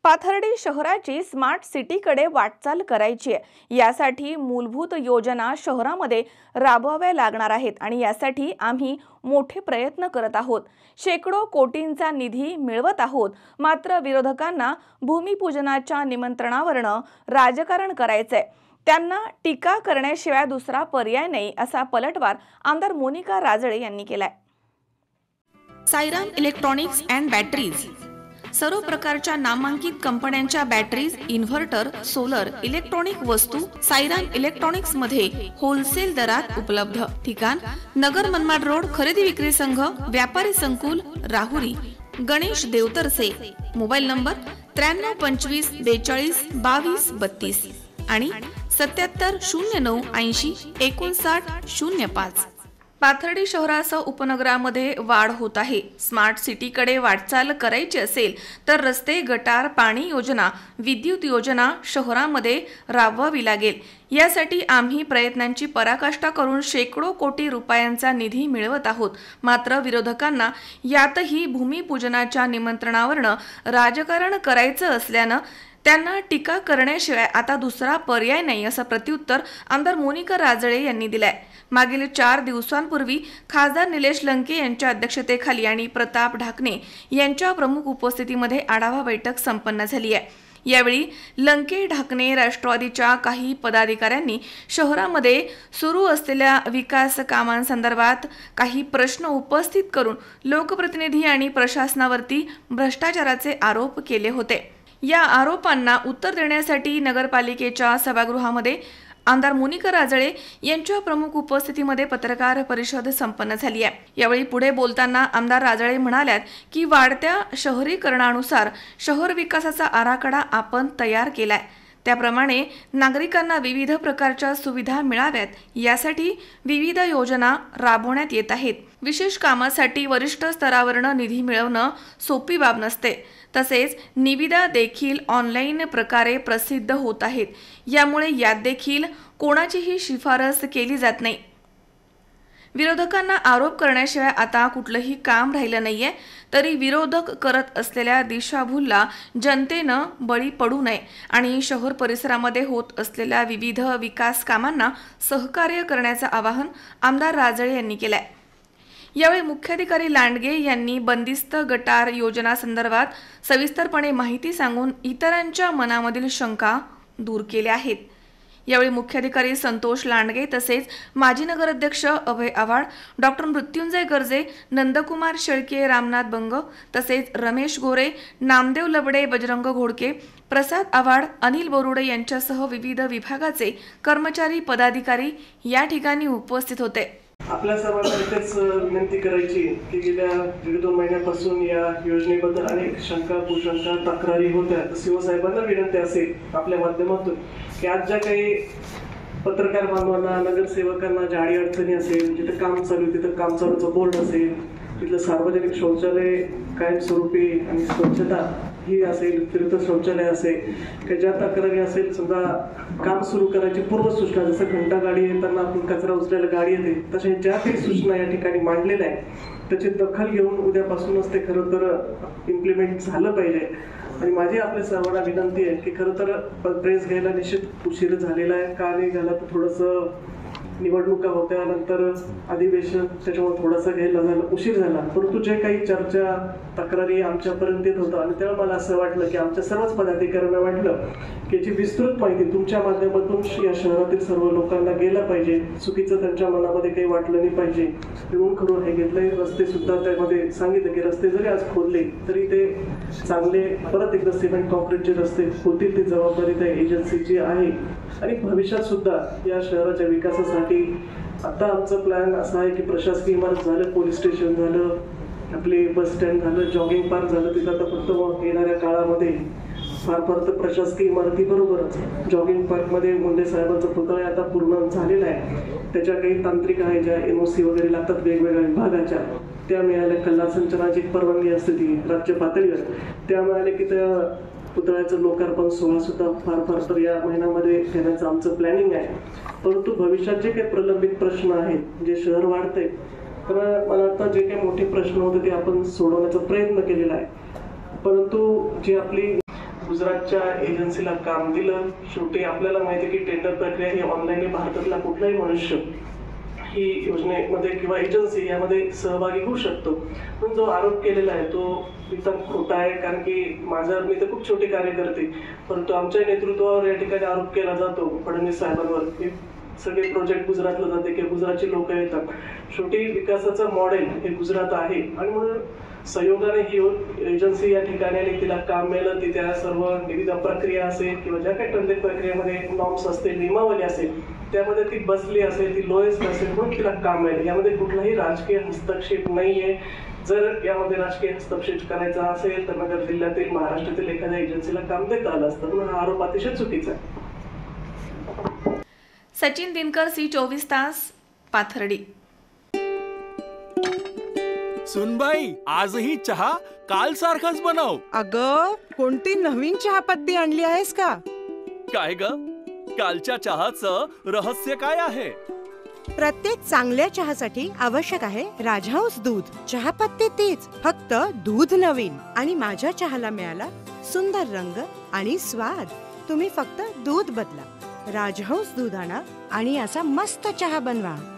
पाथर्डी शहराची स्मार्ट सिटीकडे वाटचाल करायची आहे। यासाठी मूलभूत योजना शहरामध्ये राबवाव्या लागणार आहेत आणि यासाठी आम्ही मोठे प्रयत्न करत आहोत। शेकडो कोटींचा निधी मिळवत आहोत। मात्र विरोधकांना भूमिपूजनाच्या निमंत्रणावरून राजकारण करायचंय। त्यांना टीका करण्याशिवाय दुसरा पर्याय नाही, असा पलटवार आमदार मोनिका राजळे यांनी केलाय। सायराम इलेक्ट्रॉनिक्स अँड बॅटरीज सर्व प्रकारच्या नामांकित कंपन्यांच्या बॅटरीज, इन्व्हर्टर, सोलर, इलेक्ट्रॉनिक वस्तू सायराम इलेक्ट्रॉनिक्स मध्ये होलसेल दरात उपलब्ध। ठिकाण नगर मनमाड रोड, खरेदी विक्री संघ, व्यापारी संकुल, राहुरी, गणेश देवतरसे। मोबाईल नंबर 93 25 42 22 32 आणि 77 09 80 59 05। पाथर्डी शहरासह उपनगरामध्ये वाढ होत आहे। स्मार्ट सिटीकडे वाटचाल करायची असेल तर रस्ते, गटार, पाणी योजना, विद्युत योजना शहरामध्ये राबवावी लागेल। यासाठी आम्ही प्रयत्नांची पराकाष्ठा करून शेकडो कोटी रुपयांचा निधी मिळवत आहोत। मात्र विरोधकांना यातही भूमिपूजनाच्या निमंत्रणावरून राजकारण करायचं असल्यानं त्यांना टीका करण्याशिवाय आता दुसरा पर्याय नाही, असं प्रत्युत्तर आमदार मोनिका राजळे यांनी दिलंय। मागील 4 दिवसांपूर्वी खासदार निलेश लंके यांच्या अध्यक्षतेखाली आणि प्रताप ढाकणे यांच्या प्रमुख उपस्थितीमध्ये आढावा बैठक संपन्न झाली आहे। यावेळी लंके, ढाकणे, राष्ट्रवादीच्या काही पदाधिकाऱ्यांनी शहरामध्ये सुरू असलेल्या विकास कामांसंदर्भात काही प्रश्न उपस्थित करून लोकप्रतिनिधी आणि प्रशासनावरती भ्रष्टाचाराचे आरोप केले होते। या आरोपांना उत्तर देण्यासाठी नगरपालिकेच्या सभागृहामध्ये आमदार मोनिका राजळे यांच्या प्रमुख उपस्थितीमध्ये पत्रकार परिषद संपन्न झाली आहे। यावेळी पुढे बोलताना आमदार राजळे म्हणाल्यात की वाढत्या शहरीकरणानुसार शहर विकासाचा आराखडा आपण तयार केलाय। त्याप्रमाणे नागरिकांना विविध प्रकारच्या सुविधा मिळाव्यात यासाठी विविध योजना राबवण्यात येत आहेत। विशेष कामासाठी वरिष्ठ स्तरावरून निधी मिळवणं सोपी बाब नसते। तसेच निविदा देखील ऑनलाईन प्रकारे प्रसिद्ध होत आहेत। यामुळे यात देखील कोणाचीही शिफारस केली जात नाही। विरोधकांना आरोप करण्याशिवाय आता कुठलंही काम राहिलं नाहीये। तरी विरोधक करत असलेल्या दिशाभूलला जनतेनं बळी पडू नये आणि शहर परिसरामध्ये होत असलेल्या विविध विकास कामांना सहकार्य करण्याचं आवाहन आमदार राजळे यांनी केलंय। यावेळी मुख्याधिकारी लांडगे यांनी बंदिस्त गटार योजना संदर्भात सविस्तरपणे माहिती सांगून इतरांच्या मनामधील शंका दूर केल्या आहेत। यावेळी मुख्याधिकारी संतोष लांडगे तसेच माजी नगराध्यक्ष अभय आव्हाड, डॉक्टर मृत्युंजय गर्जे, नंदकुमार शेळके, रामनाथ बंग तसेच रमेश गोरे, नामदेव लबडे, बजरंग घोडके, प्रसाद आव्हाड, अनिल बोरुडे यांच्यासह विविध विभागाचे कर्मचारी, पदाधिकारी या ठिकाणी उपस्थित होते। आपल्या सर्वांना इथेच विनंती करायची की गेल्या 1.5-2 महिन्यापासून या योजनेबद्दल अनेक शंका, कुशंका, तक्रारी होत्या। शिवसाहेबांना विनंती असेल आपल्या माध्यमातून की आज ज्या काही पत्रकार बांधवांना, नगरसेवकांना ज्या अडचणी असेल, जिथे काम चालू तिथं काम चालूचं बोर्ड असेल, तिथलं सार्वजनिक शौचालय कायमस्वरूपी आणि स्वच्छता ही असेल, तीर्थ शौचालय असेल, की ज्या तक्रारी असेल, समजा काम सुरू करायची पूर्वसूचना, जसं घंटा गाडी येताना आपण कचरा उचलायला गाडी येते, तशा ज्या काही सूचना या ठिकाणी मांडलेल्या आहेत त्याची दखल घेऊन उद्यापासूनच ते खरं तर इम्प्लिमेंट झालं पाहिजे। आणि माझी आपल्या सर्वांना विनंती आहे की खरं तर प्रेस घ्यायला निश्चित उशीर झालेला आहे। का नाही झाला तर थोडंसं निवडणुका होत्या, नंतर अधिवेशन, त्याच्यामुळे थोडासा घ्यायला उशीर झाला। परंतु जे काही चर्चा, तक्रारी आमच्यापर्यंत येत होतं आणि तेव्हा मला असं वाटलं की आमच्या सर्वच पदाधिकाऱ्यांना वाटलं की याची विस्तृत माहिती तुमच्या माध्यमातून या शहरातील सर्व लोकांना गेला पाहिजे। चुकीचं त्यांच्या मनामध्ये काही वाटलं नाही पाहिजे म्हणून करून हे घेतलंय। रस्ते सुद्धा त्यामध्ये सांगितलं की रस्ते जरी आज खोदले तरी ते चांगले परत एकदा सिमेंट कॉन्क्रीटचे रस्ते होतील, ती जबाबदारी त्या एजन्सीची आहे। आणि भविष्यात सुद्धा या शहराच्या विकासासाठी आता आमचा प्लॅन असा आहे की प्रशासकीय इमारत झालं, पोलीस स्टेशन झालं, आपले बस स्टँड झालं, जॉगिंग पार्क झालं, तिथं आता फक्त येणाऱ्या काळामध्ये फार तर प्रशासकीय इमारती बरोबरच जॉगिंग पार्कमध्ये मुंडे साहेबांचा पुतळा आता पूर्ण झालेला आहे। त्याच्या काही तांत्रिक आहे, ज्या NOC वगैरे लागतात वेगवेगळ्या विभागाच्या, त्या मिळाल्या। कल्ला संचलनाची परवानगी असते ती राज्य पातळीवर, त्या मिळाले की त्या पुतळ्याचं लोकार्पण सोहळा सुद्धा फार तर या महिन्यामध्ये घेण्याचं आमचं प्लॅनिंग आहे। परंतु भविष्यात जे काही प्रलंबित प्रश्न आहेत, जे शहर वाढते, तर मला वाटतं जे काही मोठे प्रश्न होते ते आपण सोडवण्याचा प्रयत्न केलेला आहे। परंतु जी आपली गुजरातच्या एजन्सीला काम दिलं. शेवटी आपल्याला माहिती आहे की टेंडर प्रक्रिया ही ऑनलाईन, भारतातला कुठलाही मनुष्य ही योजनेमध्ये किंवा एजन्सी यामध्ये सहभागी होऊ शकतो. पण जो आरोप केलेला आहे तो एकदम खोटा आहे. कारण की मी तर खूप छोटे कार्यकर्ते, परंतु आमच्या नेतृत्वावर या ठिकाणी आरोप केला जातो फडणवीस साहेबांवर की सगळे प्रोजेक्ट गुजरातला जाते किंवा गुजरातची लोक येतात. शेवटी विकासाचं मॉडेल हे गुजरात आहे आणि म्हणून संयोगाने ही एजन्सी या ठिकाणी आणि तिला काम मिळालं. ती त्या सर्व निविदा प्रक्रिया असेल किंवा ज्या काही टेंडर प्रक्रियेमध्ये नॉर्म्स असतील, नियमावली असेल, त्यामध्ये ती बसली असेल, ती लोएस्ट असेल म्हणून तिला काम मिळेल. यामध्ये कुठलाही राजकीय हस्तक्षेप नाहीये. जर यामध्ये राजकीय हस्तक्षेप करायचा असेल तर नगर जिल्ह्यातील महाराष्ट्रातील एखाद्या एजन्सीला काम देता आलं असतं. म्हणून हा आरोप अतिशय चुकीचा आहे. सचिन दिनकर, C24 तास, पाथर्डी. सुनबाई, आजही चहा काल सारखाच बनव. अगं, कोणती नवीन चहापत्ती आणली आहेस का? काय ग, कालच्या चहाचं रहस्य काय आहे? प्रत्येक चांगल्या चहासाठी आवश्यक आहे राजहंस दूध. चहापत्ती तीच, फक्त दूध नवीन. आणि माझ्या चहाला मिळाला सुंदर रंग आणि स्वाद. तुम्ही फक्त दूध बदला. राजहंस दूध आणा आणि असा मस्त चहा बनवा.